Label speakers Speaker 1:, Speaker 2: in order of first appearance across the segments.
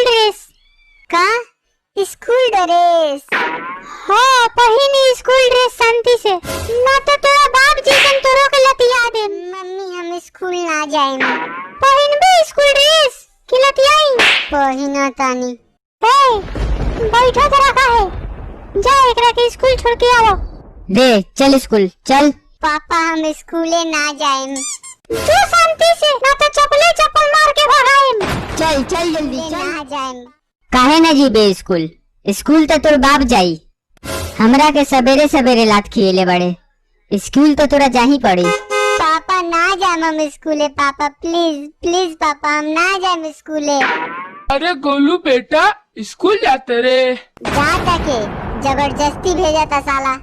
Speaker 1: School dress
Speaker 2: का school dress?
Speaker 1: हाँ पहिनी स्कूल ड्रेस शांति से, ना तो तोरा बाप जी कन तोरो के लतिया दे।
Speaker 2: मम्मी हम स्कूल ना जाएम।
Speaker 1: पहिनबे स्कूल ड्रेस कि लतियाई?
Speaker 2: पहिना तानी।
Speaker 1: बैठो तो रखा है, जा एकरा के स्कूल छोड़ के आओ।
Speaker 3: दे चल स्कूल चल।
Speaker 2: पापा हम स्कूले ना जाएम।
Speaker 1: तू शांति से, ना तो चप्पल मार के भगाएम।
Speaker 3: चल चल जल्दी चल।
Speaker 2: ना जाएम।
Speaker 3: काहे न जीबे स्कूल? स्कूल तो तोर बाप जाई, हमरा के सवेरे सवेरे लात खिएले बड़े, स्कूल तो तोरा जाही पड़ी।
Speaker 2: पापा ना जाएम हम स्कूले। पापा प्लीज प्लीज पापा हम ना जाएम स्कूले।
Speaker 4: अरे गोलू बेटा स्कूल जाते रे?
Speaker 2: जाता के जबरदस्ती भेजा था साला,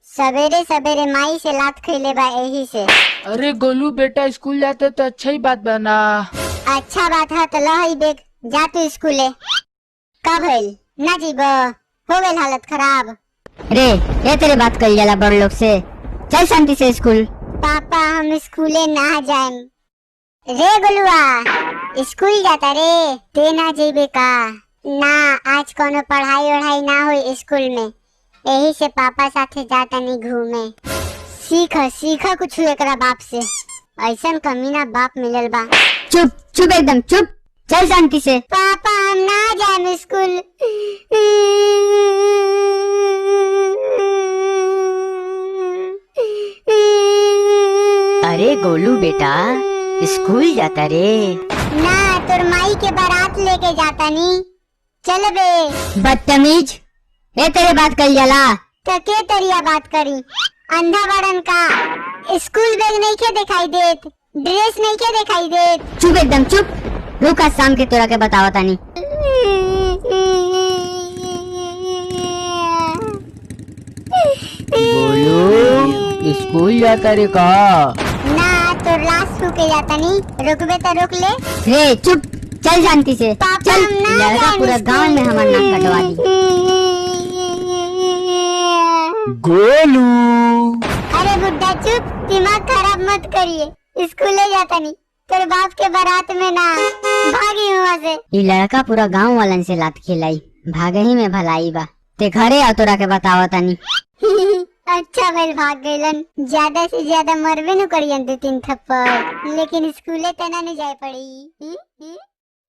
Speaker 2: सवेरे सवेरे माई से लात खइले बा यही से।
Speaker 4: अरे गोलू बेटा स्कूल जाते तो अच्छा ही बात बना।
Speaker 2: अच्छा बात है तो लही देख, जा तू स्कूले। कब भइल ना जीब, हो गइल हालत खराब।
Speaker 3: रे ये तेरे बात कल जाला बड़ लोग से, चल शांति से स्कूल।
Speaker 2: पापा हम स्कूले ना जाएम। रे गोलुआ स्कूल जाता रे, ते ना जेबे का? ना आज कोनो पढ़ाई वढ़ाई ना होई स्कूल में, यही से पापा साथे जाता नहीं घूमे। सीख कुछ एकरा बाप से, ऐसन कमीना बाप मिलल बा।
Speaker 3: चुप चुप एकदम चुप, चल शांति से।
Speaker 2: पापा हम ना जाएम स्कूल।
Speaker 3: अरे गोलू बेटा स्कूल जाता रे?
Speaker 2: ना तोर माई के बारात लेके जाता नी, चल बे।
Speaker 3: बदतमीज, ये तेरे बात कल जाला?
Speaker 2: तो के तरिया बात करी, अंधा बड़न का? स्कूल बैग नहीं के दिखाई देत, ड्रेस नहीं के दिखाई देत।
Speaker 3: चुप एकदम चुप, रुका शाम के तोरा के बतावा तानी।
Speaker 4: गोलू स्कूल जाता रे का?
Speaker 2: ना तो लाश के जाता नी, रुकबे तो रुक ले।
Speaker 3: रे चुप, चल शांति से
Speaker 2: पापा,
Speaker 3: चल।
Speaker 2: हम ना
Speaker 3: लड़का
Speaker 2: जाएंगे
Speaker 3: पूरा गांव में हमारा नाक कटवा दी।
Speaker 4: गोलू
Speaker 2: अरे बुड्ढा चुप, दिमाग खराब मत करिए। स्कूले जाता नी, तेरे बाप के बारात में ना, भागी वहाँ से।
Speaker 3: ये लड़का पूरा गांव वालन से लात खिलाई, भागे ही में भलाई बा। ते घरे आ तोरा के बतावा तानी।
Speaker 2: अच्छा भेल भाग गइलन, ज्यादा से ज्यादा मरबे न करियन 2-3 थप्पड़, लेकिन स्कूले तना नहीं जाए पड़ी।